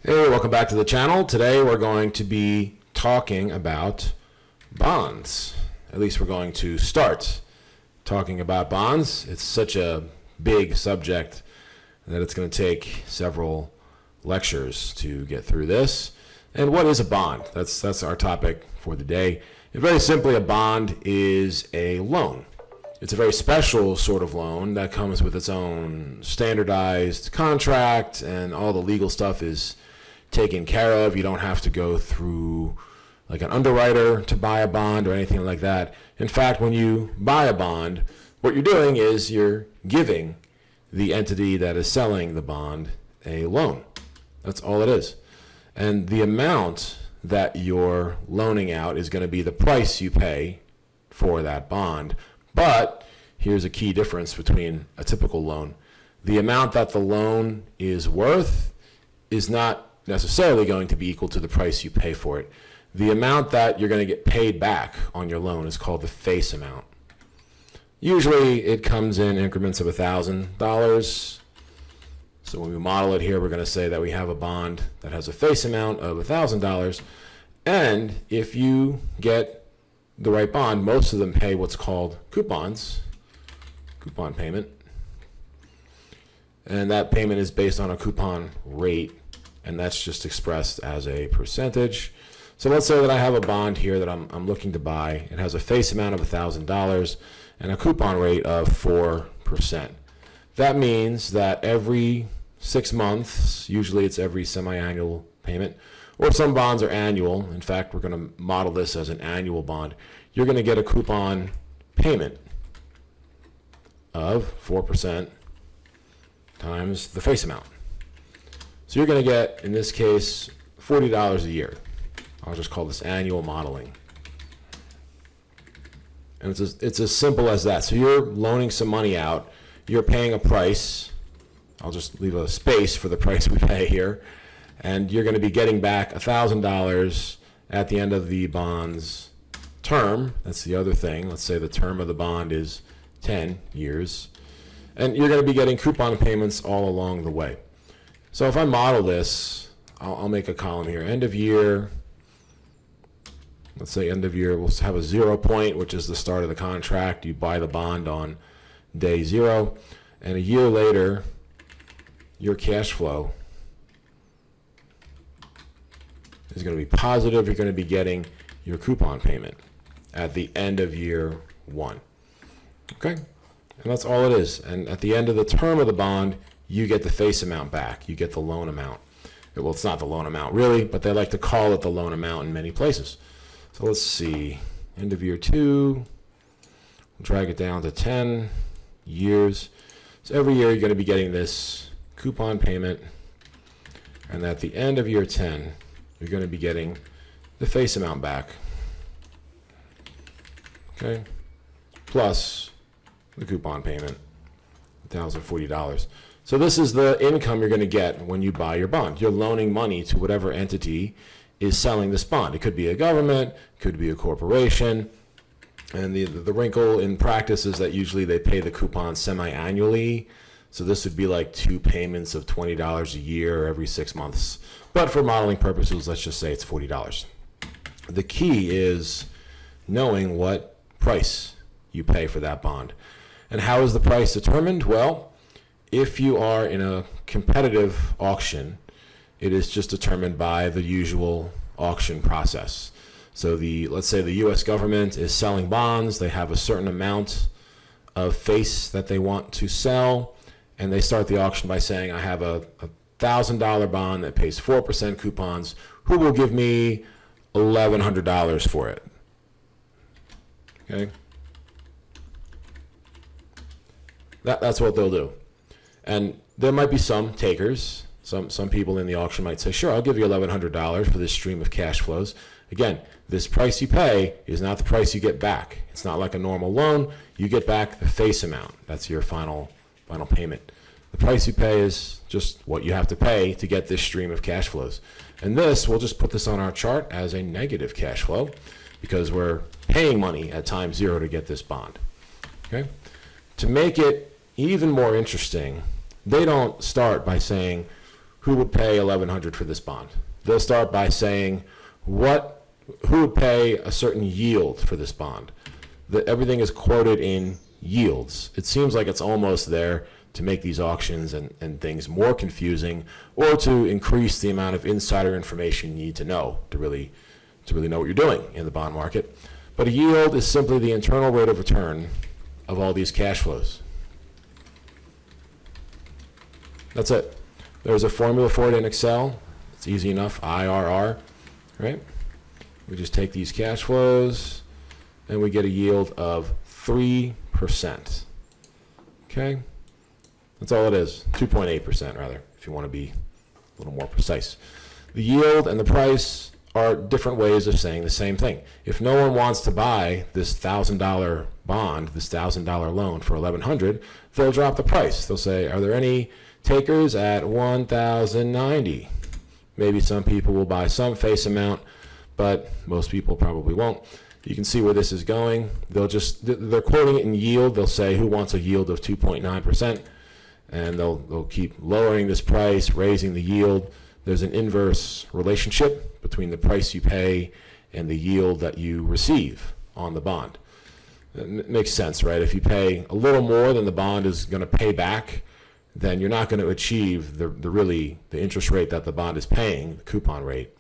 Hey, welcome back to the channel. Today we're going to be talking about bonds. At least we're going to start talking about bonds. It's such a big subject that it's going to take several lectures to get through this. And what is a bond? That's our topic for the day. And very simply, a bond is a loan. It's a very special sort of loan that comes with its own standardized contract, and all the legal stuff is taken care of. You don't have to go through like an underwriter to buy a bond or anything like that. In fact, when you buy a bond, what you're doing is you're giving the entity that is selling the bond a loan. That's all it is. And the amount that you're loaning out is going to be the price you pay for that bond. But here's a key difference between a typical loan. The amount that the loan is worth is not necessarily going to be equal to the price you pay for it. The amount that you're going to get paid back on your loan is called the face amount. Usually it comes in increments of $1,000. So when we model it here, we're going to say that we have a bond that has a face amount of $1,000. And if you get the right bond, most of them pay what's called coupons, coupon payment. And that payment is based on a coupon rate, and that's just expressed as a percentage. So let's say that I have a bond here that I'm looking to buy. It has a face amount of $1,000 and a coupon rate of 4%. That means that every 6 months, usually it's every semi-annual payment, or some bonds are annual. In fact, we're going to model this as an annual bond. You're going to get a coupon payment of 4% times the face amount. So you're going to get, in this case, $40 a year. I'll just call this annual modeling. And it's as simple as that. So you're loaning some money out. You're paying a price. I'll just leave a space for the price we pay here. And you're going to be getting back $1,000 at the end of the bond's term. That's the other thing. Let's say the term of the bond is 10 years. And you're going to be getting coupon payments all along the way. So if I model this, I'll make a column here. End of year, let's say end of year, we'll have a 0 point, which is the start of the contract. You buy the bond on day 0. And a year later, your cash flow is going to be positive. You're going to be getting your coupon payment at the end of year 1. Okay? And that's all it is. And at the end of the term of the bond, you get the face amount back. You get the loan amount. Well, it's not the loan amount really, but they like to call it the loan amount in many places. So let's see. End of year 2. We'll drag it down to 10 years. So every year you're going to be getting this coupon payment. And at the end of year 10, you're going to be getting the face amount back. Okay? Plus the coupon payment, $1,040. So this is the income you're going to get when you buy your bond. You're loaning money to whatever entity is selling this bond. It could be a government, it could be a corporation. And the wrinkle in practice is that usually they pay the coupon semi-annually. So this would be like 2 payments of $20 a year every 6 months. But for modeling purposes, let's just say it's $40. The key is knowing what price you pay for that bond. And how is the price determined? Well, if you are in a competitive auction, it is just determined by the usual auction process. So let's say the U.S. government is selling bonds. They have a certain amount of face that they want to sell, and they start the auction by saying, I have a $1,000 bond that pays 4% coupons. Who will give me $1,100 for it? Okay? That's what they'll do. And there might be some takers. Some people in the auction might say, sure, I'll give you $1,100 for this stream of cash flows. Again, this price you pay is not the price you get back. It's not like a normal loan. You get back the face amount. That's your final payment. The price you pay is just what you have to pay to get this stream of cash flows. And this, we'll just put this on our chart as a negative cash flow because we're paying money at time 0 to get this bond. Okay? To make it even more interesting, they don't start by saying, who would pay $1,100 for this bond. They'll start by saying who would pay a certain yield for this bond. Everything is quoted in yields. It seems like it's almost there to make these auctions and things more confusing, or to increase the amount of insider information you need to know to really know what you're doing in the bond market. But a yield is simply the internal rate of return of all these cash flows. That's it. There's a formula for it in Excel. It's easy enough, IRR, right? We just take these cash flows and we get a yield of 3%. Okay? That's all it is. 2.8% rather, if you want to be a little more precise. The yield and the price are different ways of saying the same thing. If no one wants to buy this $1,000 bond, this $1,000 loan for $1,100, they'll drop the price. They'll say, are there any takers at $1,090? Maybe some people will buy some face amount, but most people probably won't. You can see where this is going. They're quoting it in yield. They'll say, who wants a yield of 2.9%? And they'll keep lowering this price, raising the yield. There's an inverse relationship between the price you pay and the yield that you receive on the bond. It makes sense, right? If you pay a little more than the bond is going to pay back, then you're not going to achieve the interest rate that the bond is paying, the coupon rate,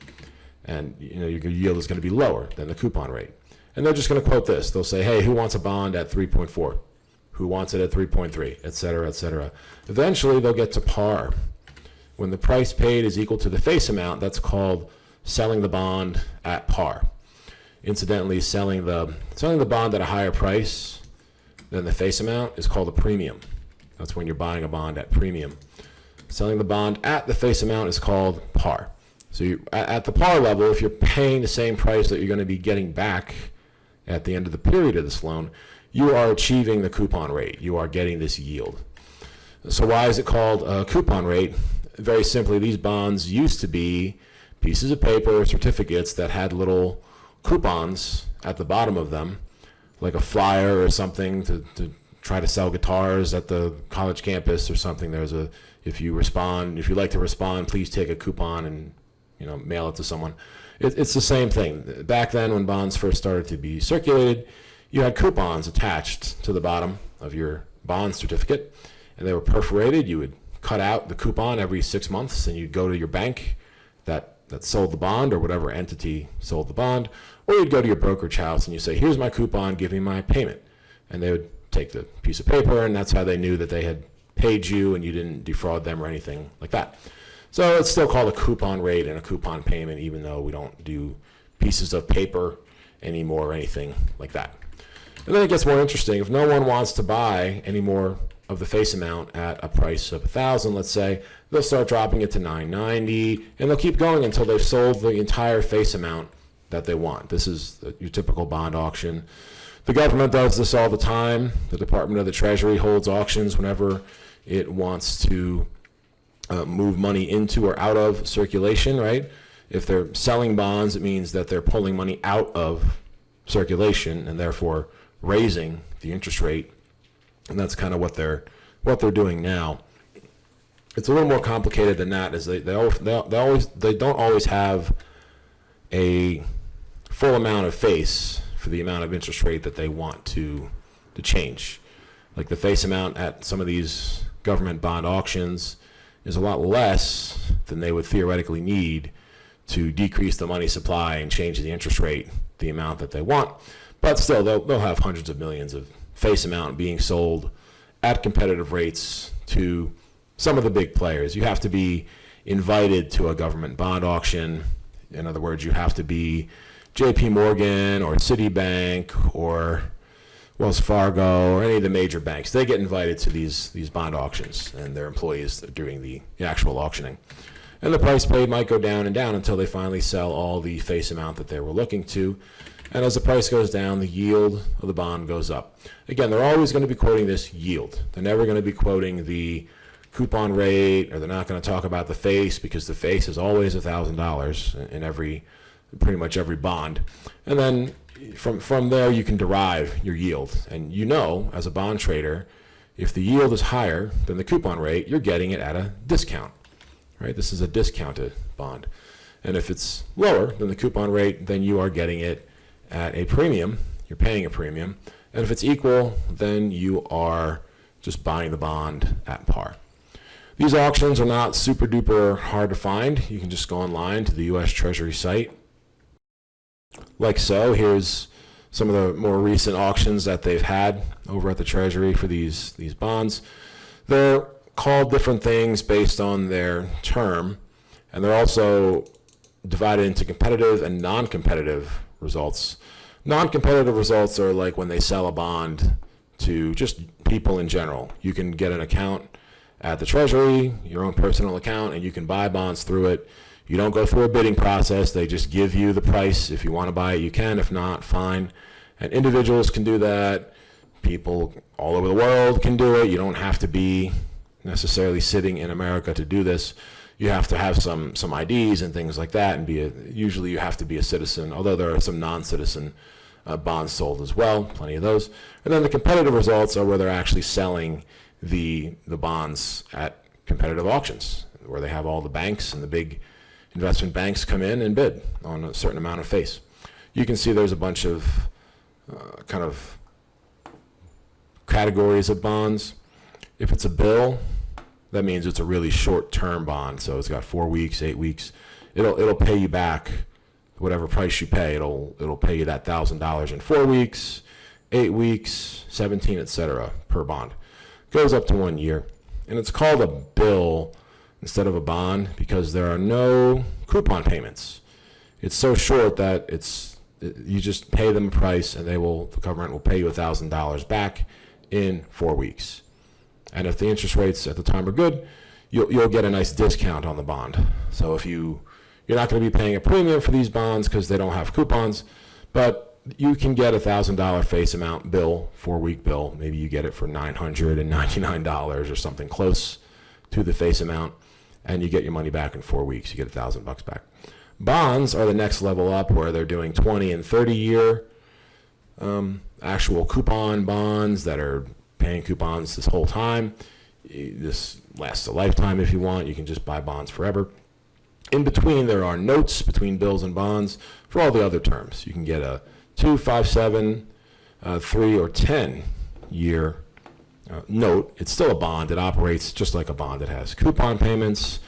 and your yield is going to be lower than the coupon rate. And they're just going to quote this. They'll say, hey, who wants a bond at 3.4? Who wants it at 3.3, et cetera, et cetera. Eventually, they'll get to par. When the price paid is equal to the face amount, that's called selling the bond at par. Incidentally, selling the bond at a higher price than the face amount is called a premium. That's when you're buying a bond at premium. Selling the bond at the face amount is called par. So at the par level, if you're paying the same price that you're going to be getting back at the end of the period of this loan, you are achieving the coupon rate. You are getting this yield. So why is it called a coupon rate? Very simply, these bonds used to be pieces of paper, certificates that had little coupons at the bottom of them, like a flyer or something to try to sell guitars at the college campus or something. If you like to respond, please take a coupon and mail it to someone. It's the same thing. Back then, when bonds first started to be circulated, you had coupons attached to the bottom of your bond certificate, and they were perforated. You would cut out the coupon every 6 months, and you'd go to your bank that sold the bond, or whatever entity sold the bond, or you'd go to your brokerage house and you say, here's my coupon, give me my payment. And they would take the piece of paper, and that's how they knew that they had paid you and you didn't defraud them or anything like that. So it's still called a coupon rate and a coupon payment, even though we don't do pieces of paper anymore or anything like that. And then it gets more interesting. If no one wants to buy any more of the face amount at a price of $1,000, let's say, they'll start dropping it to $990, and they'll keep going until they've sold the entire face amount that they want. This is your typical bond auction. The government does this all the time. The Department of the Treasury holds auctions whenever it wants to move money into or out of circulation, right? If they're selling bonds, it means that they're pulling money out of circulation and therefore raising the interest rate. And that's kind of what they're doing now. It's a little more complicated than that, as they don't always have a full amount of face for the amount of interest rate that they want to change. Like the face amount at some of these government bond auctions is a lot less than they would theoretically need to decrease the money supply and change the interest rate the amount that they want. But still, they'll have hundreds of millions of face amount being sold at competitive rates to some of the big players. You have to be invited to a government bond auction. In other words, you have to be JP Morgan or Citibank or Wells Fargo or any of the major banks. They get invited to these bond auctions, and their employees are doing the actual auctioning. And the price paid might go down and down until they finally sell all the face amount that they were looking to. And as the price goes down, the yield of the bond goes up. Again, they're always going to be quoting this yield. They're never going to be quoting the coupon rate, or they're not going to talk about the face, because the face is always $1,000 in pretty much every bond. And then from there, you can derive your yield. And as a bond trader, if the yield is higher than the coupon rate, you're getting it at a discount, right? This is a discounted bond. And if it's lower than the coupon rate, then you are getting it at a premium. You're paying a premium. And if it's equal, then you are just buying the bond at par. These auctions are not super duper hard to find. You can just go online to the U.S. Treasury site. Like so, here's some of the more recent auctions that they've had over at the Treasury for these bonds. They're called different things based on their term, and they're also divided into competitive and non-competitive results. Non-competitive results are like when they sell a bond to just people in general. You can get an account at the Treasury, your own personal account, and you can buy bonds through it. You don't go through a bidding process. They just give you the price. If you want to buy it, you can. If not, fine. And individuals can do that. People all over the world can do it. You don't have to be necessarily sitting in America to do this. You have to have some IDs and things like that, and usually you have to be a citizen, although there are some non-citizen bonds sold as well, plenty of those. And then the competitive results are where they're actually selling the bonds at competitive auctions, where they have all the banks and the big investment banks come in and bid on a certain amount of face. You can see there's a bunch of kind of categories of bonds. If it's a bill, that means it's a really short-term bond. So it's got 4 weeks, 8 weeks. It'll pay you back whatever price you pay. It'll pay you that $1,000 in 4 weeks, 8 weeks, 17, etc. per bond. Goes up to 1 year, and it's called a bill instead of a bond because there are no coupon payments. It's so short that you just pay them a price, and the government will pay you $1,000 back in 4 weeks. And if the interest rates at the time are good, you'll get a nice discount on the bond. So if you're not going to be paying a premium for these bonds because they don't have coupons, but you can get $1,000 face amount bill, 4-week bill. Maybe you get it for $999 or something close to the face amount, and you get your money back in 4 weeks. You get $1,000 back. Bonds are the next level up, where they're doing 20 and 30-year actual coupon bonds that are paying coupons this whole time. This lasts a lifetime if you want. You can just buy bonds forever. In between, there are notes between bills and bonds for all the other terms. You can get a 2, 5, 7, 3, or 10-year note. It's still a bond. It operates just like a bond. It has coupon payments,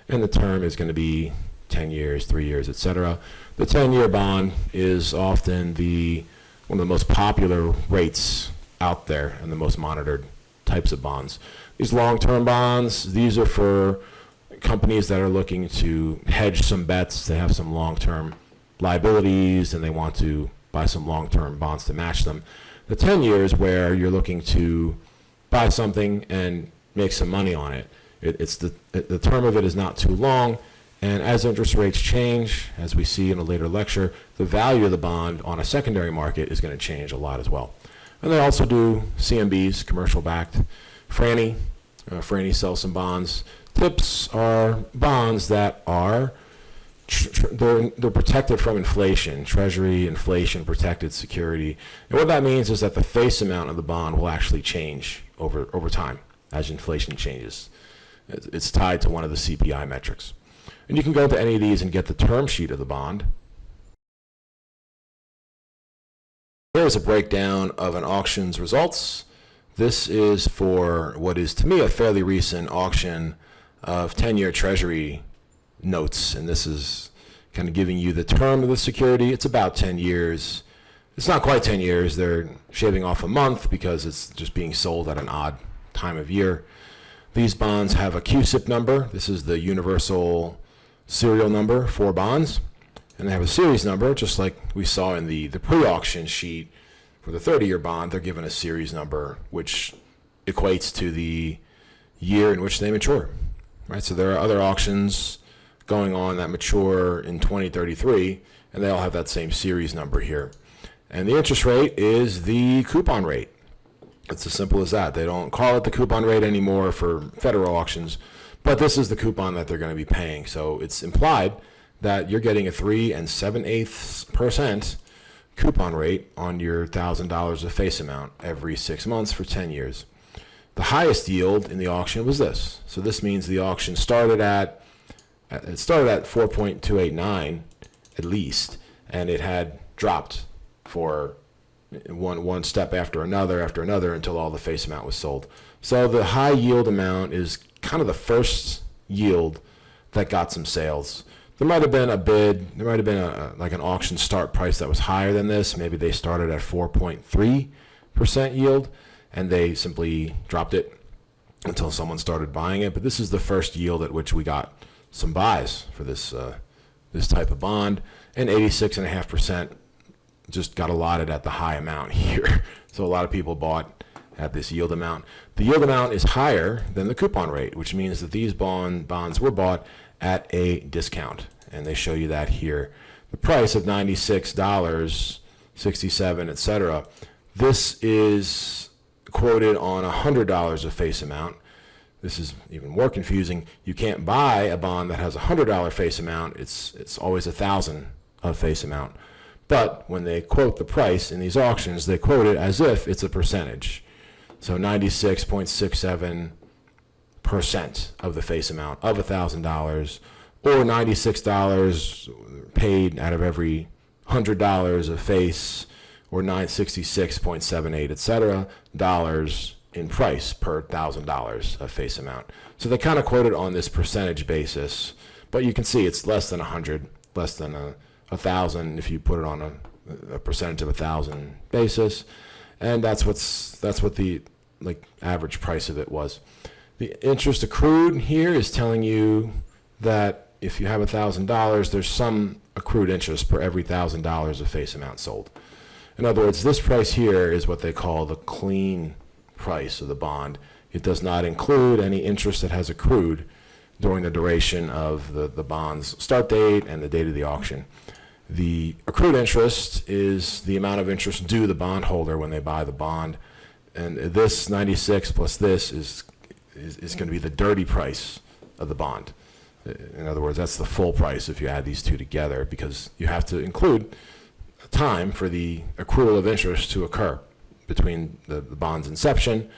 and the term is going to be 10 years, 3 years, etc. The 10-year bond is often one of the most popular rates out there and the most monitored types of bonds. These long-term bonds, these are for companies that are looking to hedge some bets. They have some long-term liabilities and they want to buy some long-term bonds to match them. The 10 years where you're looking to buy something and make some money on it. The term of it is not too long, and as interest rates change, as we see in a later lecture, the value of the bond on a secondary market is going to change a lot as well. And they also do CMBs, commercial-backed. Franny sells some bonds. TIPS are bonds that are they're protected from inflation, Treasury inflation protected security. And what that means is that the face amount of the bond will actually change over time as inflation changes. It's tied to one of the CPI metrics. And you can go to any of these and get the term sheet of the bond. Here's a breakdown of an auction's results. This is for what is, to me, a fairly recent auction of 10-year Treasury notes, and this is kind of giving you the term of the security. It's about 10 years. It's not quite 10 years. They're shaving off a month because it's just being sold at an odd time of year. These bonds have a CUSIP number. This is the universal serial number for bonds. And they have a series number, just like we saw in the pre-auction sheet for the 30-year bond. They're given a series number, which equates to the year in which they mature. Right? So there are other auctions going on that mature in 2033, and they all have that same series number here. And the interest rate is the coupon rate. It's as simple as that. They don't call it the coupon rate anymore for federal auctions, but this is the coupon that they're going to be paying. So it's implied that you're getting a 3 7/8% coupon rate on your $1,000 of face amount every 6 months for 10 years. The highest yield in the auction was this. So this means the auction started at It started at 4.289 at least, and it had dropped for one step after another until all the face amount was sold. So the high yield amount is kind of the first yield that got some sales. There might have been a bid, there might have been like an auction start price that was higher than this. Maybe they started at 4.3% yield and they simply dropped it until someone started buying it. But this is the first yield at which we got some buys for this type of bond, and 86.5% just got allotted at the high amount here. So a lot of people bought at this yield amount. The yield amount is higher than the coupon rate, which means that these bonds were bought at a discount, and they show you that here. The price of $96.67, etc. This is quoted on $100 of face amount. This is even more confusing. You can't buy a bond that has a $100 face amount. It's always $1,000 of face amount. But when they quote the price in these auctions, they quote it as if it's a percentage. So 96.67% of the face amount of $1,000, or $96 paid out of every $100 of face, or $966.78, etc. dollars in price per $1,000 of face amount. So they kind of quote it on this percentage basis, but you can see it's less than 100, less than a 1,000 if you put it on a percentage of 1,000 basis, and that's what the average price of it was. The interest accrued here is telling you that if you have $1,000, there's some accrued interest per every $1,000 of face amount sold. In other words, this price here is what they call the clean price of the bond. It does not include any interest that has accrued during the duration of the bond's start date and the date of the auction. The accrued interest is the amount of interest due the bondholder when they buy the bond, and this 96 plus this is going to be the dirty price of the bond. In other words, that's the full price if you add these two together, because you have to include time for the accrual of interest to occur between the bond's inception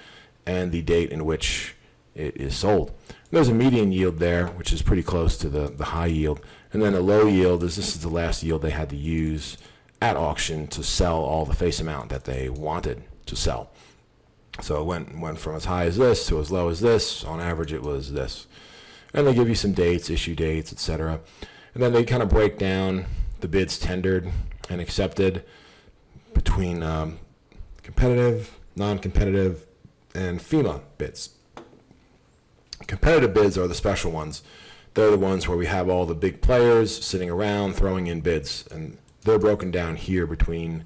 and the date in which it is sold. There's a median yield there, which is pretty close to the high yield. And then a low yield this is the last yield they had to use at auction to sell all the face amount that they wanted to sell. So it went from as high as this to as low as this. On average, it was this. And they give you some dates, issue dates, etc. And then they kind of break down the bids tendered and accepted between competitive, non-competitive, and FEMA bids. Competitive bids are the special ones. They're the ones where we have all the big players sitting around throwing in bids, and they're broken down here between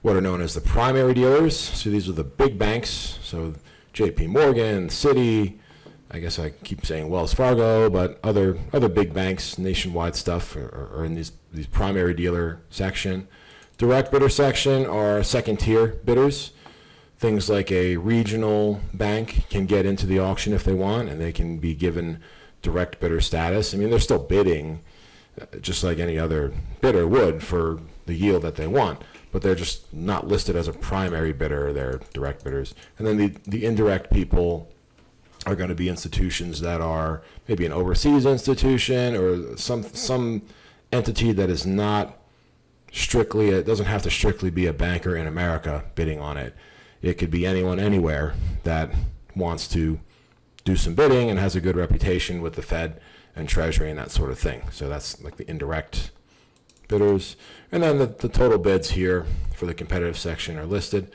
what are known as the primary dealers. So these are the big banks, so JP Morgan, Citi, I guess I keep saying Wells Fargo, but other big banks, nationwide stuff, are in these primary dealer section. Direct bidder section are second tier bidders. Things like a regional bank can get into the auction if they want, and they can be given direct bidder status. I mean, they're still bidding just like any other bidder would for the yield that they want, but they're just not listed as a primary bidder. They're direct bidders. And then the indirect people are going to be institutions that are maybe an overseas institution or some entity that is not strictly, it doesn't have to strictly be a banker in America bidding on it. It could be anyone anywhere that wants to do some bidding and has a good reputation with the Fed and Treasury and that sort of thing. So that's like the indirect bidders. And then the total bids here for the competitive section are listed.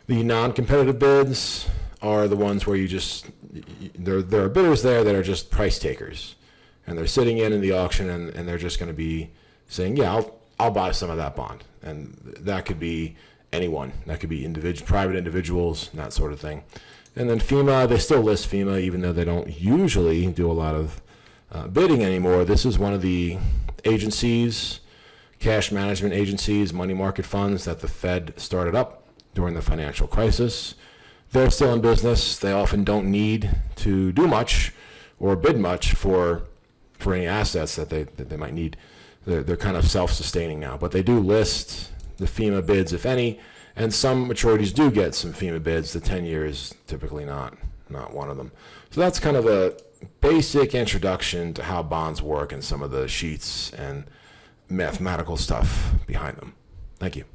The non-competitive bids are the ones where there are bidders there that are just price takers, and they're sitting in the auction and they're just going to be saying, yeah, I'll buy some of that bond. And that could be anyone. That could be private individuals, and that sort of thing. And then FEMA, they still list FEMA even though they don't usually do a lot of bidding anymore. This is one of the agencies, cash management agencies, money market funds that the Fed started up during the financial crisis. They're still in business. They often don't need to do much or bid much for any assets that they might need. They're kind of self-sustaining now, but they do list the FEMA bids, if any, and some maturities do get some FEMA bids. The 10-year is typically not not one of them. So that's kind of a basic introduction to how bonds work and some of the sheets and mathematical stuff behind them. Thank you.